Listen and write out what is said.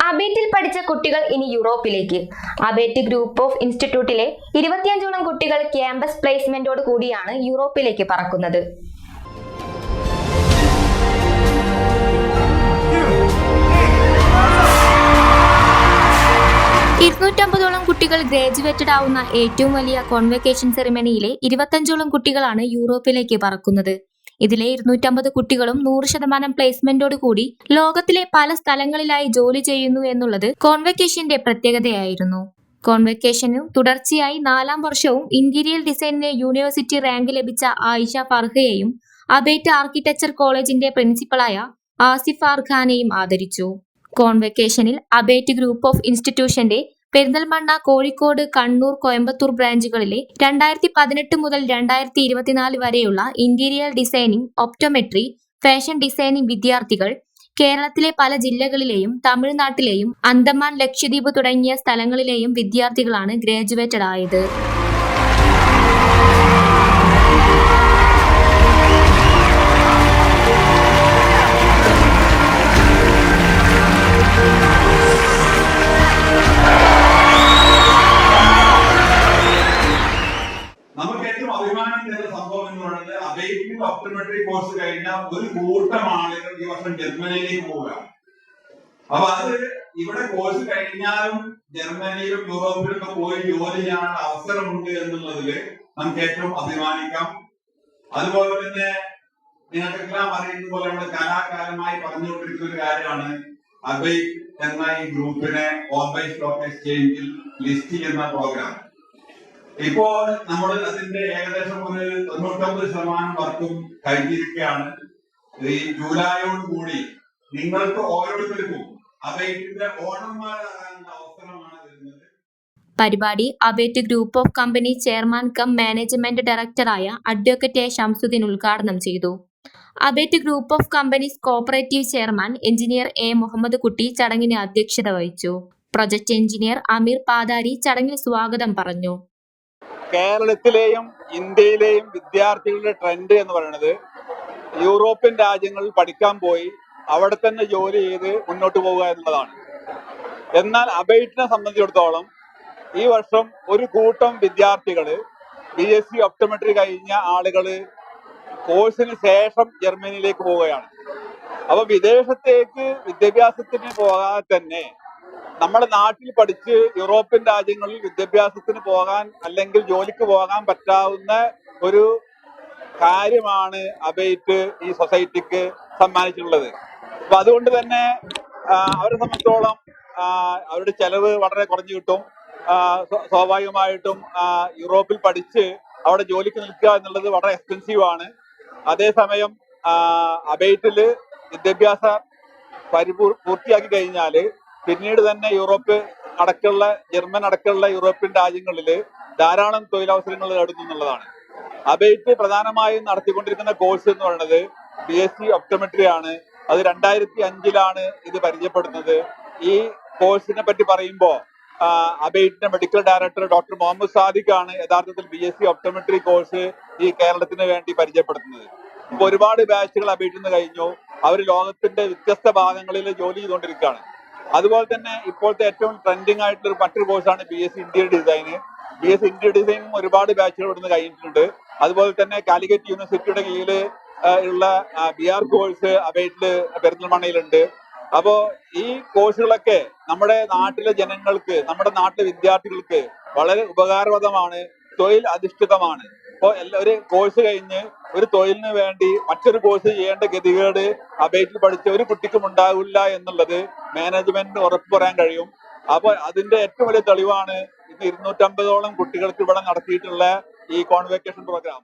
അബേറ്റിൽ പഠിച്ച കുട്ടികൾ ഇനി യൂറോപ്പിലേക്ക്. അബേറ്റ് ഗ്രൂപ്പ് ഓഫ് ഇൻസ്റ്റിറ്റ്യൂട്ടിലെ 25ഓളം കുട്ടികൾ ക്യാമ്പസ് പ്ലേസ്മെന്റോട് കൂടിയാണ് യൂറോപ്പിലേക്ക് പറക്കുന്നത്. ോളം കുട്ടികൾ ഗ്രാജുവേറ്റഡ് ആവുന്ന ഏറ്റവും വലിയ കോൺവെക്കേഷൻ സെറിമണിയിലെ 25ഓളം കുട്ടികളാണ് യൂറോപ്പിലേക്ക് പറക്കുന്നത്. ഇതിലെ 250 കുട്ടികളും 100% പ്ലേസ്മെന്റോട് കൂടി ലോകത്തിലെ പല സ്ഥലങ്ങളിലായി ജോലി ചെയ്യുന്നു എന്നുള്ളത് കോൺവെക്കേഷന്റെ പ്രത്യേകതയായിരുന്നു. കോൺവെക്കേഷനു തുടർച്ചയായി 4ാം വർഷവും ഇന്റീരിയർ ഡിസൈനിന് യൂണിവേഴ്സിറ്റി റാങ്ക് ലഭിച്ച ആയിഷ ഫർഹയെയും അബേറ്റ് ആർക്കിടെക്ചർ കോളേജിന്റെ പ്രിൻസിപ്പളായ ആസിഫ് ഫാർഖാനെയും ആദരിച്ചു. കോൺവെക്കേഷനിൽ അബേറ്റ് ഗ്രൂപ്പ് ഓഫ് ഇൻസ്റ്റിറ്റ്യൂഷന്റെ പെരിന്തൽമണ്ണ, കോഴിക്കോട്, കണ്ണൂർ, കോയമ്പത്തൂർ ബ്രാഞ്ചുകളിലെ 2018 മുതൽ 2024 വരെയുള്ള interior designing, optometry, fashion designing വിദ്യാർത്ഥികൾ കേരളത്തിലെ പല ജില്ലകളിലെയും തമിഴ്നാട്ടിലെയും അന്തമാൻ, ലക്ഷദ്വീപ് തുടങ്ങിയ സ്ഥലങ്ങളിലെയും വിദ്യാർത്ഥികളാണ് ഗ്രാജുവേറ്റഡ് ആയത്. നമുക്ക് ഏറ്റവും അഭിമാനം തരുന്ന സംഭവം എന്ന് പറയുന്നത് അബേറ്റിൽ ഒപ്റ്റോമെട്രി കോഴ്സ് കഴിഞ്ഞ ഒരു കൂട്ടം ആളുകൾ ഈ വർഷം ജർമ്മനിയിലേക്ക് പോവുക. അപ്പൊ അത് ഇവിടെ കോഴ്സ് കഴിഞ്ഞാലും ജർമ്മനിയിലും യൂറോപ്പിലൊക്കെ പോയി ജോലി ചെയ്യാനുള്ള അവസരമുണ്ട് എന്നുള്ളതിൽ നമുക്ക് ഏറ്റവും അഭിമാനിക്കാം. അതുപോലെ തന്നെ നിങ്ങൾക്കെല്ലാം അറിയുന്ന പോലെ നമ്മുടെ കലാകാലമായി പറഞ്ഞുകൊണ്ടിരിക്കുന്ന ഒരു കാര്യമാണ് അബേറ്റ് എന്ന ഈ ഗ്രൂപ്പിനെ ബോംബെ സ്റ്റോക്ക് എക്സ്ചേഞ്ചിൽ ലിസ്റ്റ് ചെയ്യുന്ന പ്രോഗ്രാം. ഇപ്പോൾ നമ്മൾ അതിന്റെ ഏകദേശം ഒരു 99% വർക്കും കഴിഞ്ഞിരിക്കുകയാണ്. ഈ ജൂലൈയോട് കൂടി നിങ്ങൾക്ക് ഓരോരുത്തർക്കും അബേറ്റിന്റെ ഓണർമാരാകാനുള്ള അവസരമാണ് വരുന്നത്. പരിപാടി Abate group of company chairman cum management ഡയറക്ടറായ അഡ്വക്കേറ്റ് എ ഷംസുദ്ദീൻ ഉദ്ഘാടനം ചെയ്തു. Abate group of companies cooperative chairman engineer A Muhammad Kutty ചടങ്ങിന് അധ്യക്ഷത വഹിച്ചു. പ്രൊജക്ട് എഞ്ചിനീയർ അമീർ പാതാരി ചടങ്ങിൽ സ്വാഗതം പറഞ്ഞു. കേരളത്തിലെയും ഇന്ത്യയിലെയും വിദ്യാർത്ഥികളുടെ ട്രെൻഡ് എന്ന് പറയുന്നത് യൂറോപ്യൻ രാജ്യങ്ങളിൽ പഠിക്കാൻ പോയി അവിടെ തന്നെ ജോലി ചെയ്ത് മുന്നോട്ട് പോവുക എന്നുള്ളതാണ്. എന്നാൽ അബേറ്റിനെ സംബന്ധിച്ചിടത്തോളം ഈ വർഷം ഒരു കൂട്ടം വിദ്യാർത്ഥികള് BSc ഒപ്റ്റോമെട്രി കഴിഞ്ഞ ആളുകള് കോഴ്സിന് ശേഷം ജർമ്മനിയിലേക്ക് പോവുകയാണ്. അപ്പൊ വിദേശത്തേക്ക് വിദ്യാഭ്യാസത്തിന് പോകാതെ തന്നെ നമ്മുടെ നാട്ടിൽ പഠിച്ച് യൂറോപ്യൻ രാജ്യങ്ങളിൽ വിദ്യാഭ്യാസത്തിന് പോകാൻ അല്ലെങ്കിൽ ജോലിക്ക് പോകാൻ പറ്റാവുന്ന ഒരു കാര്യമാണ് അബേറ്റ് ഈ സൊസൈറ്റിക്ക് സമ്മാനിച്ചിട്ടുള്ളത്. അപ്പൊ അതുകൊണ്ട് തന്നെ അവരെ സംബന്ധിച്ചോളം അവരുടെ ചെലവ് വളരെ കുറഞ്ഞു കിട്ടും. സ്വാഭാവികമായിട്ടും യൂറോപ്പിൽ പഠിച്ച് അവിടെ ജോലിക്ക് നിൽക്കുക എന്നുള്ളത് വളരെ എക്സ്പെൻസീവ് ആണ്. അതേസമയം അബേറ്റില് വിദ്യാഭ്യാസ പൂർത്തിയാക്കി കഴിഞ്ഞാല് പിന്നീട് തന്നെ യൂറോപ്പ് അടക്കമുള്ള ജർമ്മൻ അടക്കമുള്ള യൂറോപ്യൻ രാജ്യങ്ങളിൽ ധാരാളം തൊഴിലവസരങ്ങൾ നേടുന്നു എന്നുള്ളതാണ്. അബേറ്റ് പ്രധാനമായും നടത്തിക്കൊണ്ടിരിക്കുന്ന കോഴ്സ് എന്ന് പറയുന്നത് BSc ഒപ്റ്റോമെട്രി ആണ്. അത് 2005 ഇത് പരിചയപ്പെടുന്നത്. ഈ കോഴ്സിനെ പറ്റി പറയുമ്പോൾ അബേറ്റിന്റെ medical director doctor Muhammad Sadiq ആണ് യഥാർത്ഥത്തിൽ BSc ഒപ്റ്റോമെട്രി കോഴ്സ് ഈ കേരളത്തിന് വേണ്ടി പരിചയപ്പെടുത്തുന്നത്. ഇപ്പൊ ഒരുപാട് ബാച്ചുകൾ അബേറ്റിൽ നിന്ന് കഴിഞ്ഞു. അവർ ലോകത്തിന്റെ വ്യത്യസ്ത ഭാഗങ്ങളിൽ ജോലി ചെയ്തുകൊണ്ടിരിക്കുകയാണ്. അതുപോലെ തന്നെ ഇപ്പോഴത്തെ ഏറ്റവും ട്രെൻഡിങ് ആയിട്ടുള്ള മറ്റൊരു കോഴ്സാണ് BSc interior design. BSc interior ഡിസൈനും ഒരുപാട് ബാച്ചുകൾ ഇവിടുന്ന് കഴിഞ്ഞിട്ടുണ്ട്. അതുപോലെ തന്നെ കാലിക്കറ്റ് യൂണിവേഴ്സിറ്റിയുടെ കീഴിൽ ഉള്ള BR കോഴ്സ് അബേറ്റില് പെരിന്തൽമണ്ണയിലുണ്ട്. അപ്പോ ഈ കോഴ്സുകളൊക്കെ നമ്മുടെ നാട്ടിലെ ജനങ്ങൾക്ക്, നമ്മുടെ നാട്ടിലെ വിദ്യാർത്ഥികൾക്ക് വളരെ ഉപകാരപ്രദമാണ്, തൊഴിൽ അധിഷ്ഠിതമാണ്. അപ്പോൾ ഒരു കോഴ്സ് കഴിഞ്ഞ് ഒരു തൊഴിലിന് വേണ്ടി മറ്റൊരു കോഴ്സ് ചെയ്യേണ്ട ഗതികേട് അബേറ്റിൽ പഠിച്ച ഒരു കുട്ടിക്കും ഉണ്ടാവില്ല എന്നുള്ളത് മാനേജ്മെന്റിന് ഉറപ്പ് പറയാൻ കഴിയും. അപ്പോൾ അതിന്റെ ഏറ്റവും വലിയ തെളിവാണ് ഇന്ന് 250ഓളം കുട്ടികൾക്ക് ഇവിടെ നടത്തിയിട്ടുള്ള ഈ കോൺവെക്കേഷൻ പ്രോഗ്രാം.